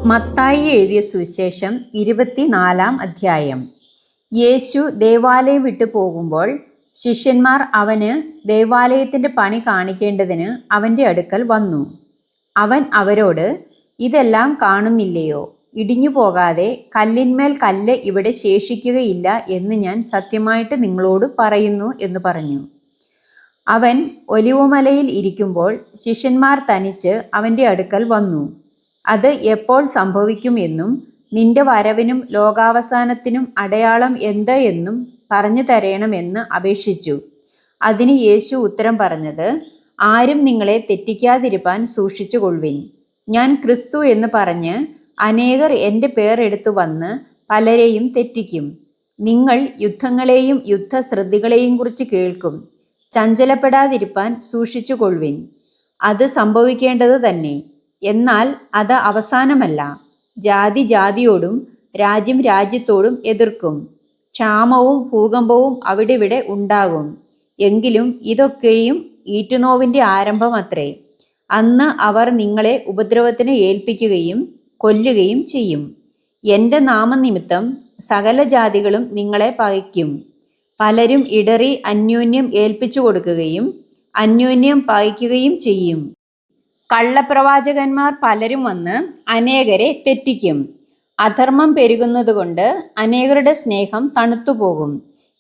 മത്തായി എഴുതിയ സുവിശേഷം 24-ാം അധ്യായം. യേശു ദേവാലയം വിട്ടു പോകുമ്പോൾ ശിഷ്യന്മാർ അവന് ദേവാലയത്തിൻ്റെ പണി കാണിക്കേണ്ടതിന് അവൻ്റെ അടുക്കൽ വന്നു. അവൻ അവരോട്, ഇതെല്ലാം കാണുന്നില്ലയോ? ഇടിഞ്ഞു പോകാതെ കല്ലിന്മേൽ കല്ല് ഇവിടെ ശേഷിക്കുകയില്ല എന്ന് ഞാൻ സത്യമായിട്ട് നിങ്ങളോട് പറയുന്നു എന്ന് പറഞ്ഞു. അവൻ ഒലിവുമലയിൽ ഇരിക്കുമ്പോൾ ശിഷ്യന്മാർ തനിച്ച് അവൻ്റെ അടുക്കൽ വന്നു. അത് എപ്പോൾ സംഭവിക്കും എന്നും നിന്റെ വരവിനും ലോകാവസാനത്തിനും അടയാളം എന്ത് എന്നും പറഞ്ഞു തരണമെന്ന് അപേക്ഷിച്ചു. അതിന് യേശു ഉത്തരം പറഞ്ഞത്, ആരും നിങ്ങളെ തെറ്റിക്കാതിരിപ്പാൻ സൂക്ഷിച്ചുകൊള്ളുവിൻ. ഞാൻ ക്രിസ്തു എന്ന് പറഞ്ഞ് അനേകർ എൻ്റെ പേരെടുത്തു വന്ന് പലരെയും തെറ്റിക്കും. നിങ്ങൾ യുദ്ധങ്ങളെയും യുദ്ധശ്രദ്ധകളെയും കുറിച്ച് കേൾക്കും. ചഞ്ചലപ്പെടാതിരിപ്പാൻ സൂക്ഷിച്ചുകൊള്ളുവിൻ. അത് സംഭവിക്കേണ്ടത് തന്നെ. എന്നാൽ അത് അവസാനമല്ല. ജാതി ജാതിയോടും രാജ്യം രാജ്യത്തോടും എതിർക്കും. ക്ഷാമവും ഭൂകമ്പവും അവിടിവിടെ ഉണ്ടാകും. എങ്കിലും ഇതൊക്കെയും ഈറ്റുനോവിൻ്റെ ആരംഭമത്രേ. അന്ന് അവർ നിങ്ങളെ ഉപദ്രവത്തിന് ഏൽപ്പിക്കുകയും കൊല്ലുകയും ചെയ്യും. എൻ്റെ നാമനിമിത്തം സകല ജാതികളും നിങ്ങളെ പകയ്ക്കും. പലരും ഇടറി അന്യോന്യം ഏൽപ്പിച്ചു കൊടുക്കുകയും അന്യോന്യം പകയ്ക്കുകയും ചെയ്യും. കള്ളപ്രവാചകന്മാർ പലരും വന്ന് അനേകരെ തെറ്റിക്കും. അധർമ്മം പെരുകുന്നതുകൊണ്ട് അനേകരുടെ സ്നേഹം തണുത്തുപോകും.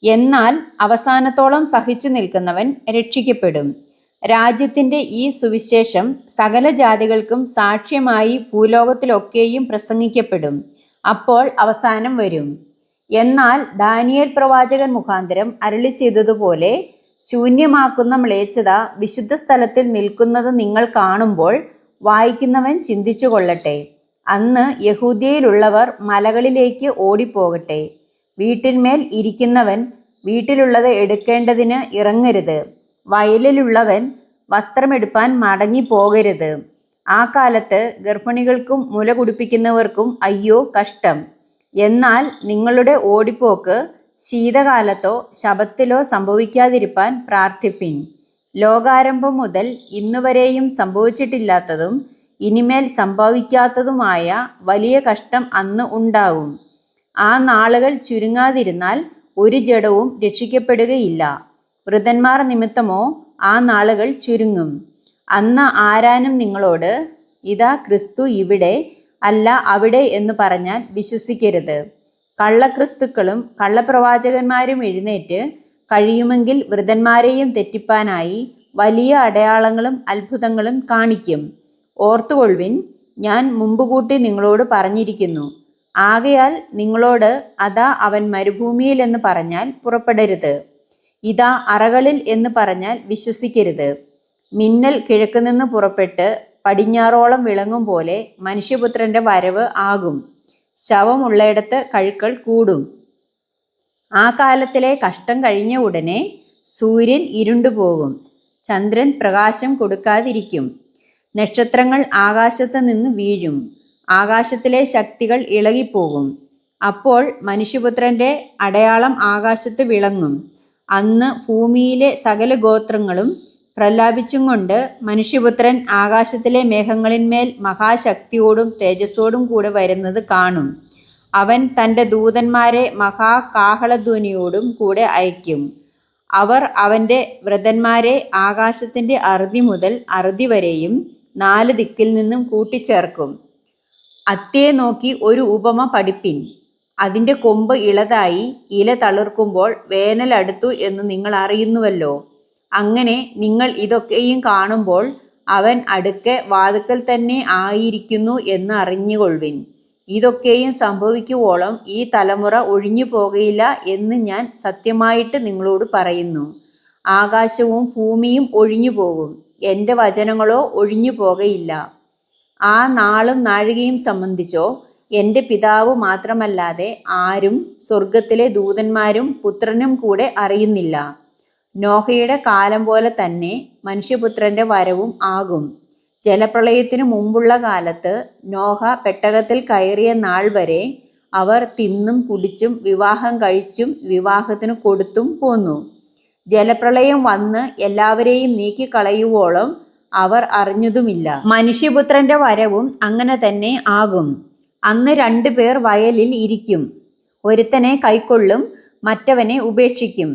എന്നാൽ അവസാനത്തോളം സഹിച്ചു നിൽക്കുന്നവൻ രക്ഷിക്കപ്പെടും. രാജ്യത്തിൻ്റെ ഈ സുവിശേഷം സകല ജാതികൾക്കും സാക്ഷ്യമായി ഭൂലോകത്തിലൊക്കെയും പ്രസംഗിക്കപ്പെടും. അപ്പോൾ അവസാനം വരും. എന്നാൽ ദാനിയേൽ പ്രവാചകൻ മുഖാന്തരം അരുളിച്ചെയ്തതുപോലെ ശൂന്യമാക്കുന്ന മ്ലേച്ഛത വിശുദ്ധ സ്ഥലത്തിൽ നിൽക്കുന്നത് നിങ്ങൾ കാണുമ്പോൾ വായിക്കുന്നവൻ ചിന്തിച്ചു കൊള്ളട്ടെ. അന്ന് യഹൂദ്യയിലുള്ളവർ മലകളിലേക്ക് ഓടിപ്പോകട്ടെ. വീട്ടിന്മേൽ ഇരിക്കുന്നവൻ വീട്ടിലുള്ളത് എടുക്കേണ്ടതിന് ഇറങ്ങരുത്. വയലിലുള്ളവൻ വസ്ത്രമെടുപ്പാൻ മടങ്ങിപ്പോകരുത്. ആ കാലത്ത് ഗർഭിണികൾക്കും മുല കുടിപ്പിക്കുന്നവർക്കും അയ്യോ കഷ്ടം. എന്നാൽ നിങ്ങളുടെ ഓടിപ്പോക്ക് ശീതകാലത്തോ ശബത്തിലോ സംഭവിക്കാതിരിപ്പാൻ പ്രാർത്ഥിപ്പിൻ. ലോകാരംഭം മുതൽ ഇന്നുവരെയും സംഭവിച്ചിട്ടില്ലാത്തതും ഇനിമേൽ സംഭവിക്കാത്തതുമായ വലിയ കഷ്ടം അന്ന് ഉണ്ടാകും. ആ നാളുകൾ ചുരുങ്ങാതിരുന്നാൽ ഒരു ജഡവും രക്ഷിക്കപ്പെടുകയില്ല. വൃതന്മാർ നിമിത്തമോ ആ നാളുകൾ ചുരുങ്ങും. അന്ന് ആരാനും നിങ്ങളോട്, ഇതാ ക്രിസ്തു ഇവിടെ അല്ല അവിടെ എന്ന് പറഞ്ഞാൽ വിശ്വസിക്കരുത്. കള്ളക്രിസ്തുക്കളും കള്ളപ്രവാചകന്മാരും എഴുന്നേറ്റ് കഴിയുമെങ്കിൽ വൃതന്മാരെയും തെറ്റിപ്പാനായി വലിയ അടയാളങ്ങളും അത്ഭുതങ്ങളും കാണിക്കും. ഓർത്തുകൊള്ളുവിൻ, ഞാൻ മുമ്പുകൂട്ടി നിങ്ങളോട് പറഞ്ഞിരിക്കുന്നു. ആകയാൽ നിങ്ങളോട് അതാ അവൻ മരുഭൂമിയിൽ എന്ന് പറഞ്ഞാൽ പുറപ്പെടരുത്. ഇതാ അറകളിൽ എന്ന് പറഞ്ഞാൽ വിശ്വസിക്കരുത്. മിന്നൽ കിഴക്കുനിന്ന് പുറപ്പെട്ട് പടിഞ്ഞാറോളം വിളങ്ങും പോലെ മനുഷ്യപുത്രൻ്റെ വരവ് ആകും. ശവമുള്ളയിടത്ത് കഴുക്കൾ കൂടും. ആ കാലത്തിലെ കഷ്ടം കഴിഞ്ഞ ഉടനെ സൂര്യൻ ഇരുണ്ടുപോകും, ചന്ദ്രൻ പ്രകാശം കൊടുക്കാതിരിക്കും, നക്ഷത്രങ്ങൾ ആകാശത്ത് നിന്ന് വീഴും, ആകാശത്തിലെ ശക്തികൾ ഇളകിപ്പോകും. അപ്പോൾ മനുഷ്യപുത്രൻ്റെ അടയാളം ആകാശത്ത് വിളങ്ങും. അന്ന് ഭൂമിയിലെ സകല ഗോത്രങ്ങളും പ്രലാപിച്ചും കൊണ്ട് മനുഷ്യപുത്രൻ ആകാശത്തിലെ മേഘങ്ങളിന്മേൽ മഹാശക്തിയോടും തേജസ്സോടും കൂടെ വരുന്നത് കാണും. അവൻ തൻ്റെ ദൂതന്മാരെ മഹാകാഹളധ്വനിയോടും കൂടെ അയക്കും. അവർ അവൻ്റെ വൃതന്മാരെ ആകാശത്തിൻ്റെ അറുതി മുതൽ അറുതി വരെയും 4 ദിക്കിൽ നിന്നും കൂട്ടിച്ചേർക്കും. അത്തിയെ നോക്കി ഒരു ഉപമ പഠിപ്പിൻ. അതിൻ്റെ കൊമ്പ് ഇളതായി ഇല തളിർക്കുമ്പോൾ വേനൽ അടുത്തു എന്ന് നിങ്ങൾ അറിയുന്നുവല്ലോ. അങ്ങനെ നിങ്ങൾ ഇതൊക്കെയും കാണുമ്പോൾ അവൻ അടുക്കെ വാതിൽക്കൽ തന്നെ ആയിരിക്കുന്നു എന്ന് അറിഞ്ഞുകൊള്ളുവിൻ. ഇതൊക്കെയും സംഭവിക്കുവോളം ഈ തലമുറ ഒഴിഞ്ഞു പോകയില്ല എന്ന് ഞാൻ സത്യമായിട്ട് നിങ്ങളോട് പറയുന്നു. ആകാശവും ഭൂമിയും ഒഴിഞ്ഞു പോകും, എൻ്റെ വചനങ്ങളോ ഒഴിഞ്ഞു പോകയില്ല. ആ നാളും നാഴികയും സംബന്ധിച്ചോ എൻ്റെ പിതാവ് മാത്രമല്ലാതെ ആരും സ്വർഗത്തിലെ ദൂതന്മാരും പുത്രനും കൂടെ അറിയുന്നില്ല. നോഹയുടെ കാലം പോലെ തന്നെ മനുഷ്യപുത്രൻ്റെ വരവും ആകും. ജലപ്രളയത്തിനു മുമ്പുള്ള കാലത്ത് നോഹ പെട്ടകത്തിൽ കയറിയ നാൾ വരെ അവർ തിന്നും കുടിച്ചും വിവാഹം കഴിച്ചും വിവാഹത്തിന് കൊടുത്തും പോന്നു. ജലപ്രളയം വന്ന് എല്ലാവരെയും നീക്കിക്കളയുവോളം അവർ അറിഞ്ഞതുമില്ല. മനുഷ്യപുത്രന്റെ വരവും അങ്ങനെ തന്നെ ആകും. അന്ന് 2 പേർ വയലിൽ ഇരിക്കും. ഒരുത്തനെ കൈക്കൊള്ളും, മറ്റവനെ ഉപേക്ഷിക്കും.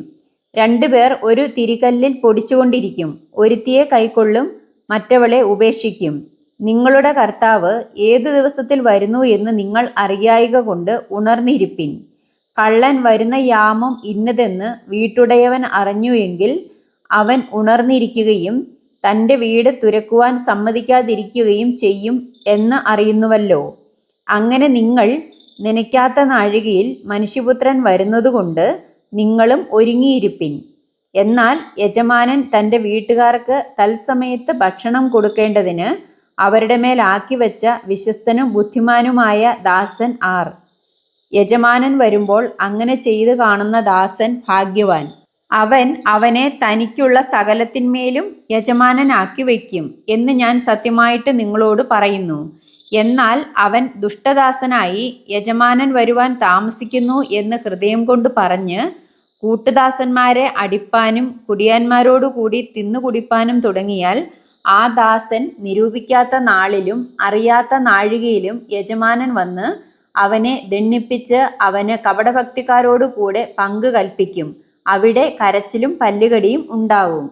2 പേർ ഒരു തിരികല്ലിൽ പൊടിച്ചുകൊണ്ടിരിക്കും. ഒരുത്തിയെ കൈക്കൊള്ളും, മറ്റവളെ ഉപേക്ഷിക്കും. നിങ്ങളുടെ കർത്താവ് ഏതു ദിവസത്തിൽ വരുന്നു എന്ന് നിങ്ങൾ അറിയായ്ക കൊണ്ട് ഉണർന്നിരിപ്പിൻ. കള്ളൻ വരുന്ന യാമം ഇന്നതെന്ന് വീട്ടുടയവൻ അറിഞ്ഞു എങ്കിൽ അവൻ ഉണർന്നിരിക്കുകയും തൻ്റെ വീട് തുരക്കുവാൻ സമ്മതിക്കാതിരിക്കുകയും ചെയ്യും എന്ന് അറിയുന്നുവല്ലോ. അങ്ങനെ നിങ്ങൾ നനയ്ക്കാത്ത നാഴികയിൽ മനുഷ്യപുത്രൻ വരുന്നതുകൊണ്ട് നിങ്ങളും ഒരുങ്ങിയിരിപ്പിൻ. എന്നാൽ യജമാനൻ തൻ്റെ വീട്ടുകാർക്ക് തത്സമയത്ത് ഭക്ഷണം കൊടുക്കേണ്ടതിന് അവരുടെ മേൽ ആക്കിവെച്ച വിശ്വസ്തനും ബുദ്ധിമാനുമായ ദാസൻ ആർ? യജമാനൻ വരുമ്പോൾ അങ്ങനെ ചെയ്തു കാണുന്ന ദാസൻ ഭാഗ്യവാൻ. അവൻ അവനെ തനിക്കുള്ള സകലത്തിന്മേലും യജമാനനാക്കി വയ്ക്കും എന്ന് ഞാൻ സത്യമായിട്ട് നിങ്ങളോട് പറയുന്നു. എന്നാൽ അവൻ ദുഷ്ടദാസനായി യജമാനൻ വരുവാൻ താമസിക്കുന്നു എന്ന് ഹൃദയം കൊണ്ട് പറഞ്ഞ് കൂട്ടുദാസന്മാരെ അടിപ്പാനും കുടിയാന്മാരോടുകൂടി തിന്നുകുടിപ്പാനും തുടങ്ങിയാൽ ആ ദാസൻ നിരൂപിക്കാത്ത നാളിലും അറിയാത്ത നാഴികയിലും യജമാനൻ വന്ന് അവനെ ദണ്ഡിപ്പിച്ച് അവന് കപടഭക്തിക്കാരോടുകൂടെ പങ്ക് കൽപ്പിക്കും. അവിടെ കരച്ചിലും പല്ലുകടിയും ഉണ്ടാകും.